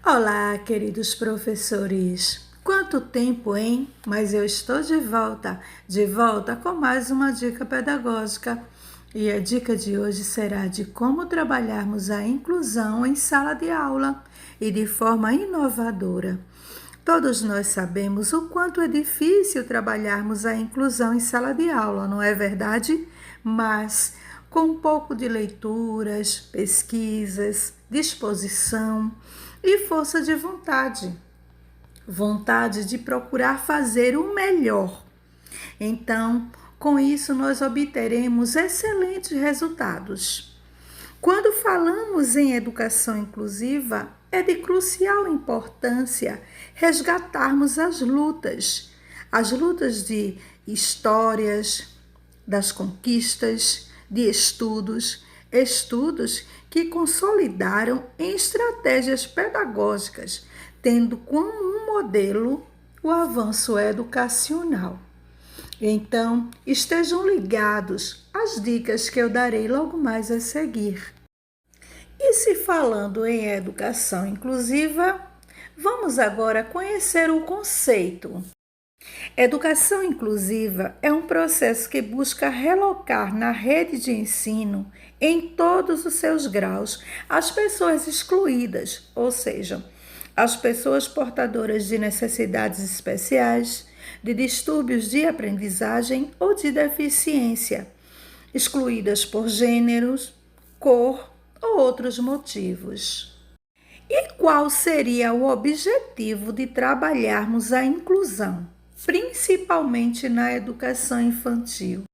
Olá, queridos professores! Quanto tempo, hein? Mas eu estou de volta com mais uma dica pedagógica. E a dica de hoje será de como trabalharmos a inclusão em sala de aula e de forma inovadora. Todos nós sabemos o quanto é difícil trabalharmos a inclusão em sala de aula, não é verdade? Mas com um pouco de leituras, pesquisas, disposição e força de vontade de procurar fazer o melhor. Então, com isso, nós obteremos excelentes resultados. Quando falamos em educação inclusiva, é de crucial importância resgatarmos as lutas de histórias, das conquistas, de estudos que consolidaram em estratégias pedagógicas, tendo como um modelo o avanço educacional. Então, estejam ligados às dicas que eu darei logo mais a seguir. E se falando em educação inclusiva, vamos agora conhecer o conceito. Educação inclusiva é um processo que busca relocar na rede de ensino, em todos os seus graus, as pessoas excluídas, ou seja, as pessoas portadoras de necessidades especiais, de distúrbios de aprendizagem ou de deficiência, excluídas por gêneros, cor ou outros motivos. E qual seria o objetivo de trabalharmos a inclusão, principalmente na educação infantil?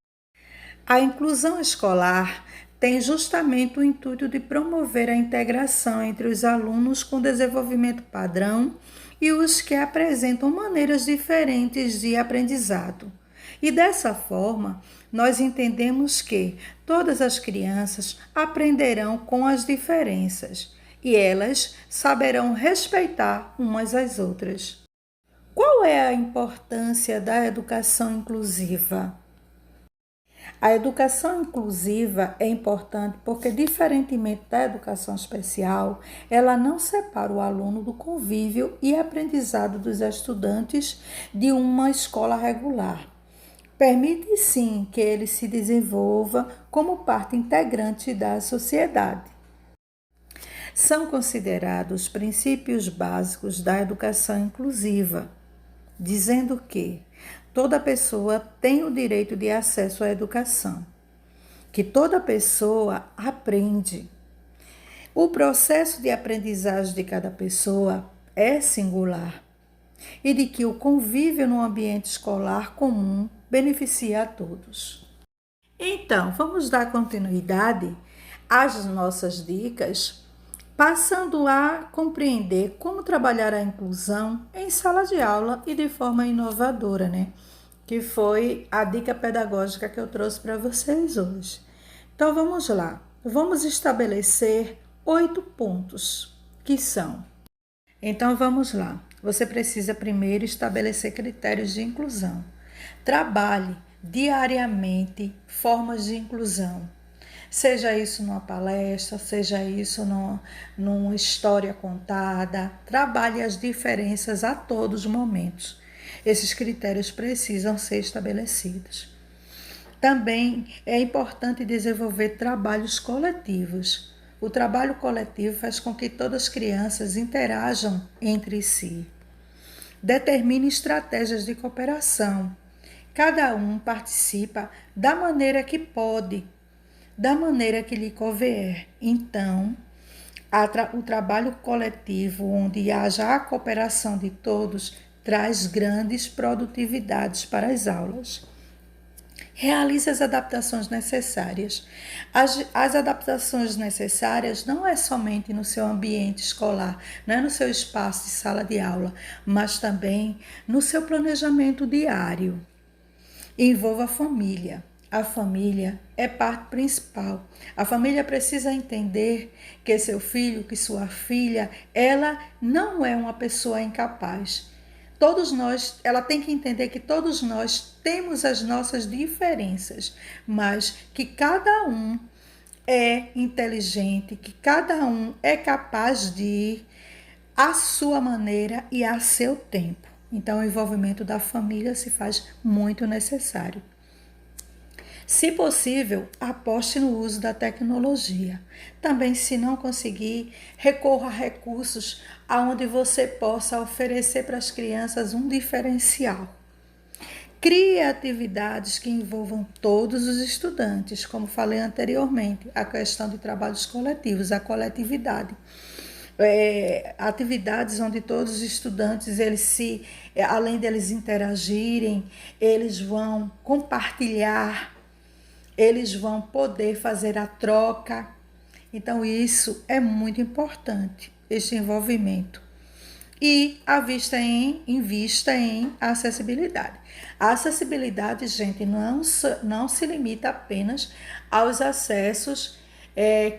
A inclusão escolar tem justamente o intuito de promover a integração entre os alunos com desenvolvimento padrão e os que apresentam maneiras diferentes de aprendizado. E dessa forma, nós entendemos que todas as crianças aprenderão com as diferenças e elas saberão respeitar umas às outras. Qual é a importância da educação inclusiva? A educação inclusiva é importante porque, diferentemente da educação especial, ela não separa o aluno do convívio e aprendizado dos estudantes de uma escola regular. Permite sim que ele se desenvolva como parte integrante da sociedade. São considerados princípios básicos da educação inclusiva, dizendo que toda pessoa tem o direito de acesso à educação, que toda pessoa aprende. O processo de aprendizagem de cada pessoa é singular e de que o convívio no ambiente escolar comum beneficia a todos. Então, vamos dar continuidade às nossas dicas, passando a compreender como trabalhar a inclusão em sala de aula e de forma inovadora, né? Que foi a dica pedagógica que eu trouxe para vocês hoje. Então vamos lá. Vamos estabelecer 8 pontos, que são. Então vamos lá. Você precisa primeiro estabelecer critérios de inclusão. Trabalhe diariamente formas de inclusão. Seja isso numa palestra, seja isso numa história contada, trabalhe as diferenças a todos os momentos. Esses critérios precisam ser estabelecidos. Também é importante desenvolver trabalhos coletivos. O trabalho coletivo faz com que todas as crianças interajam entre si. Determine estratégias de cooperação. Cada um participa da maneira que pode, da maneira que lhe convier. Então, o trabalho coletivo, onde haja a cooperação de todos, traz grandes produtividades para as aulas. Realize as adaptações necessárias. As adaptações necessárias não é somente no seu ambiente escolar, não é no seu espaço de sala de aula, mas também no seu planejamento diário. Envolva a família. A família é parte principal. A família precisa entender que seu filho, que sua filha, ela não é uma pessoa incapaz. Todos nós, ela tem que entender que todos nós temos as nossas diferenças, mas que cada um é inteligente, que cada um é capaz de à sua maneira e a seu tempo. Então, o envolvimento da família se faz muito necessário. Se possível, aposte no uso da tecnologia. Também, se não conseguir, recorra a recursos onde você possa oferecer para as crianças um diferencial. Crie atividades que envolvam todos os estudantes, como falei anteriormente, a questão de trabalhos coletivos, a coletividade. Atividades onde todos os estudantes, além deles interagirem, eles vão compartilhar, eles vão poder fazer a troca. Então, isso é muito importante, esse envolvimento. E invista em acessibilidade. A acessibilidade, gente, não se limita apenas aos acessos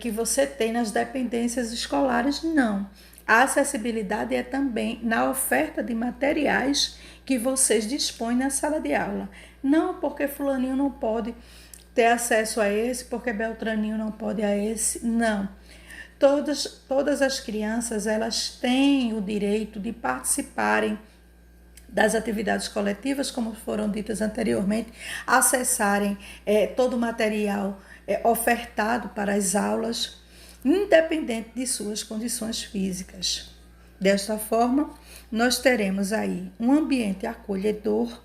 que você tem nas dependências escolares, não. A acessibilidade é também na oferta de materiais que vocês dispõem na sala de aula. Não porque fulaninho não pode ter acesso a esse, porque beltraninho não pode a esse, não. Todas as crianças, elas têm o direito de participarem das atividades coletivas, como foram ditas anteriormente, acessarem todo o material ofertado para as aulas, independente de suas condições físicas. Desta forma, nós teremos aí um ambiente acolhedor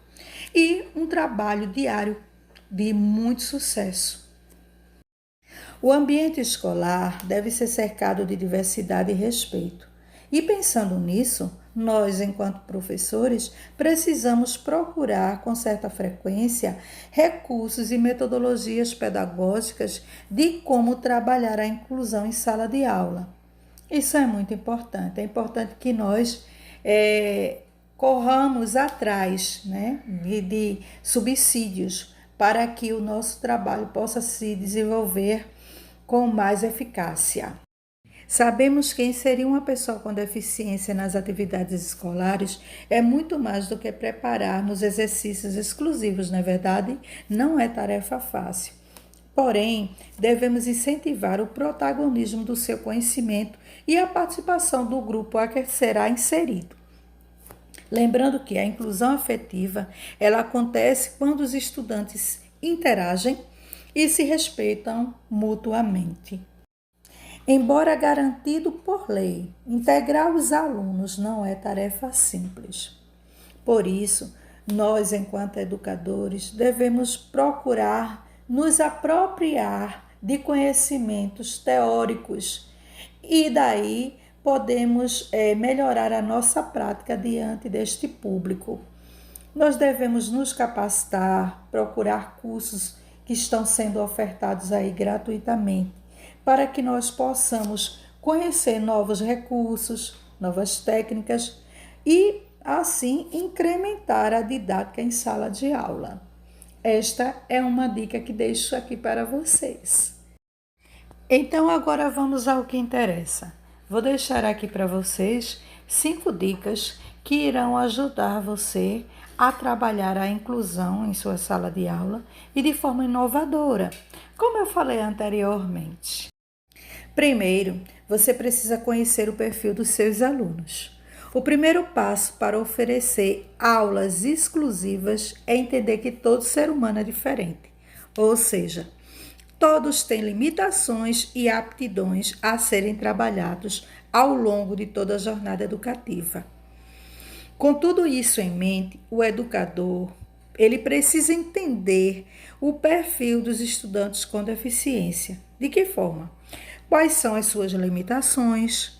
e um trabalho diário de muito sucesso. O ambiente escolar deve ser cercado de diversidade e respeito. E pensando nisso, nós, enquanto professores, precisamos procurar com certa frequência recursos e metodologias pedagógicas de como trabalhar a inclusão em sala de aula. Isso é muito importante. É importante que nós corramos atrás, né, de subsídios para que o nosso trabalho possa se desenvolver com mais eficácia. Sabemos que inserir uma pessoa com deficiência nas atividades escolares é muito mais do que preparar nos exercícios exclusivos, não é verdade? Não é tarefa fácil. Porém, devemos incentivar o protagonismo do seu conhecimento e a participação do grupo a que será inserido. Lembrando que a inclusão afetiva, ela acontece quando os estudantes interagem e se respeitam mutuamente. Embora garantido por lei, integrar os alunos não é tarefa simples. Por isso, nós, enquanto educadores, devemos procurar nos apropriar de conhecimentos teóricos e daí podemos melhorar a nossa prática diante deste público. Nós devemos nos capacitar, procurar cursos que estão sendo ofertados aí gratuitamente, para que nós possamos conhecer novos recursos, novas técnicas e, assim, incrementar a didática em sala de aula. Esta é uma dica que deixo aqui para vocês. Então, agora vamos ao que interessa. Vou deixar aqui para vocês 5 dicas que irão ajudar você a trabalhar a inclusão em sua sala de aula e de forma inovadora, como eu falei anteriormente. Primeiro, você precisa conhecer o perfil dos seus alunos. O primeiro passo para oferecer aulas exclusivas é entender que todo ser humano é diferente, ou seja, todos têm limitações e aptidões a serem trabalhados ao longo de toda a jornada educativa. Com tudo isso em mente, o educador, ele precisa entender o perfil dos estudantes com deficiência. De que forma? Quais são as suas limitações?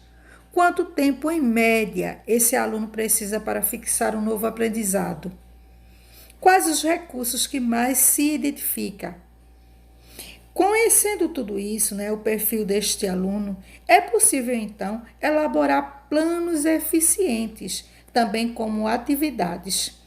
Quanto tempo, em média, esse aluno precisa para fixar um novo aprendizado? Quais os recursos que mais se identificam? Conhecendo tudo isso, o perfil deste aluno, é possível, então, elaborar planos eficientes, também como atividades.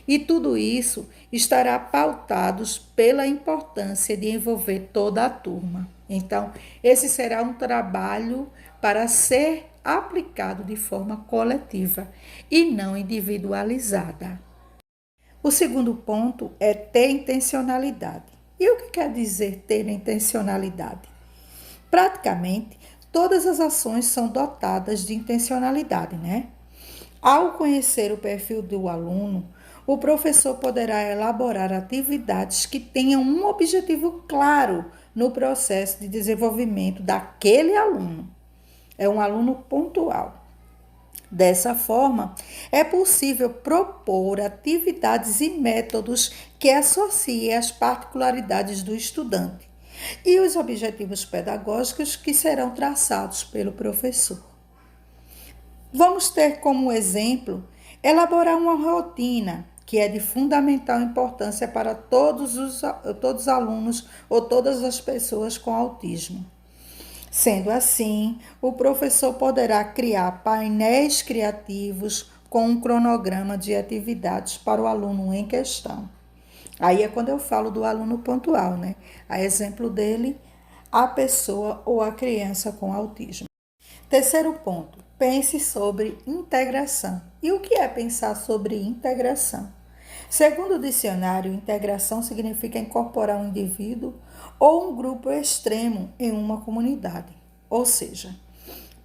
E tudo isso estará pautados pela importância de envolver toda a turma. Então, esse será um trabalho para ser aplicado de forma coletiva e não individualizada. O segundo ponto é ter intencionalidade. E o que quer dizer ter intencionalidade? Praticamente, Todas as ações são dotadas de intencionalidade, né? Ao conhecer o perfil do aluno, o professor poderá elaborar atividades que tenham um objetivo claro no processo de desenvolvimento daquele aluno. É um aluno pontual. Dessa forma, é possível propor atividades e métodos que associem as particularidades do estudante e os objetivos pedagógicos que serão traçados pelo professor. Vamos ter como exemplo elaborar uma rotina que é de fundamental importância para todos os alunos ou todas as pessoas com autismo. Sendo assim, o professor poderá criar painéis criativos com um cronograma de atividades para o aluno em questão. Aí é quando eu falo do aluno pontual, né? A exemplo dele, a pessoa ou a criança com autismo. Terceiro ponto, pense sobre integração. E o que é pensar sobre integração? Segundo o dicionário, integração significa incorporar um indivíduo ou um grupo extremo em uma comunidade. Ou seja,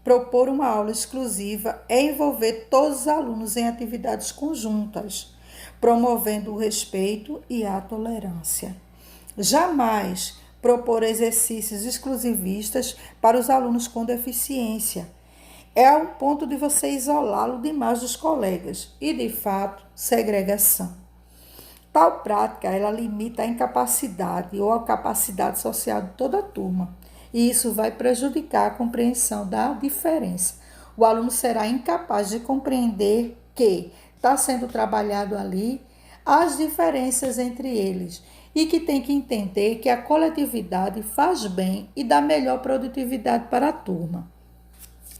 propor uma aula exclusiva é envolver todos os alunos em atividades conjuntas, promovendo o respeito e a tolerância. Jamais propor exercícios exclusivistas para os alunos com deficiência. É ao ponto de você isolá-lo demais dos colegas e, de fato, segregação. Tal prática, ela limita a incapacidade ou a capacidade social de toda a turma. E isso vai prejudicar a compreensão da diferença. O aluno será incapaz de compreender que está sendo trabalhado ali as diferenças entre eles e que tem que entender que a coletividade faz bem e dá melhor produtividade para a turma.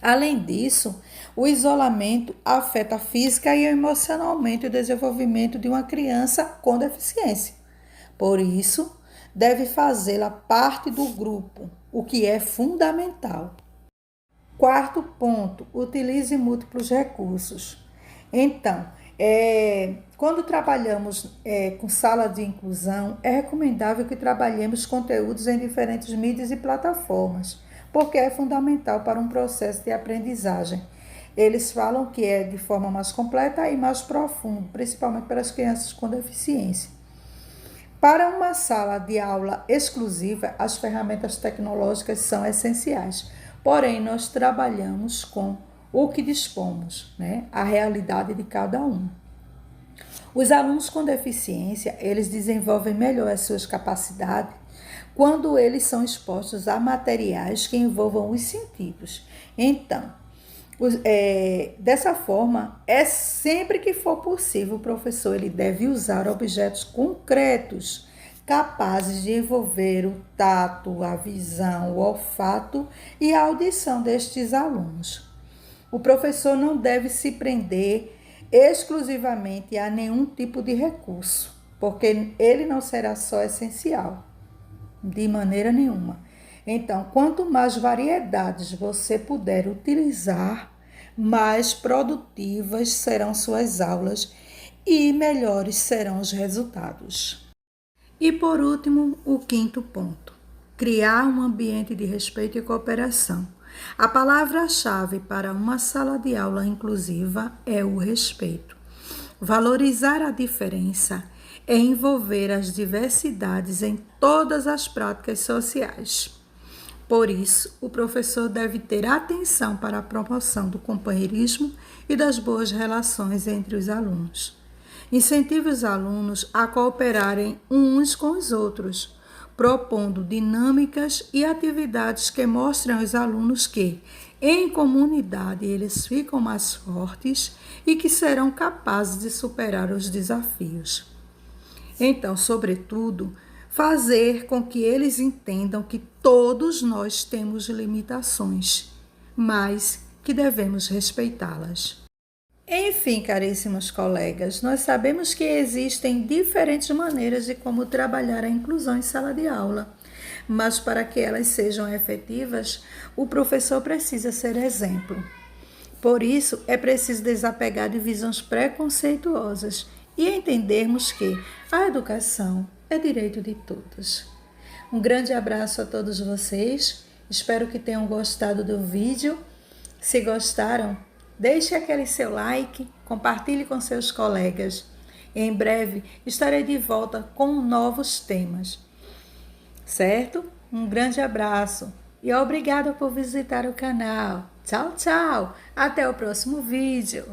Além disso, o isolamento afeta física e emocionalmente o desenvolvimento de uma criança com deficiência. Por isso, deve fazê-la parte do grupo, o que é fundamental. Quarto ponto, utilize múltiplos recursos. Então, quando trabalhamos com sala de inclusão, é recomendável que trabalhemos conteúdos em diferentes mídias e plataformas, porque é fundamental para um processo de aprendizagem. Eles falam que é de forma mais completa e mais profunda, principalmente para as crianças com deficiência. Para uma sala de aula exclusiva, as ferramentas tecnológicas são essenciais, porém nós trabalhamos com o que dispomos, né? A realidade de cada um. Os alunos com deficiência, eles desenvolvem melhor as suas capacidades quando eles são expostos a materiais que envolvam os sentidos. Então, dessa forma, sempre que for possível, o professor ele deve usar objetos concretos, capazes de envolver o tato, a visão, o olfato e a audição destes alunos. O professor não deve se prender exclusivamente a nenhum tipo de recurso, porque ele não será só essencial, de maneira nenhuma. Então, quanto mais variedades você puder utilizar, mais produtivas serão suas aulas e melhores serão os resultados. E por último, o quinto ponto: criar um ambiente de respeito e cooperação. A palavra-chave para uma sala de aula inclusiva é o respeito. Valorizar a diferença é envolver as diversidades em todas as práticas sociais. Por isso, o professor deve ter atenção para a promoção do companheirismo e das boas relações entre os alunos. Incentive os alunos a cooperarem uns com os outros, propondo dinâmicas e atividades que mostrem aos alunos que, em comunidade, eles ficam mais fortes e que serão capazes de superar os desafios. Então, sobretudo, fazer com que eles entendam que todos nós temos limitações, mas que devemos respeitá-las. Enfim, caríssimos colegas, nós sabemos que existem diferentes maneiras de como trabalhar a inclusão em sala de aula, mas para que elas sejam efetivas, o professor precisa ser exemplo. Por isso, é preciso desapegar de visões preconceituosas e entendermos que a educação é direito de todos. Um grande abraço a todos vocês. Espero que tenham gostado do vídeo. Se gostaram, deixe aquele seu like, compartilhe com seus colegas. Em breve estarei de volta com novos temas. Certo? Um grande abraço e obrigada por visitar o canal. Tchau, tchau! Até o próximo vídeo!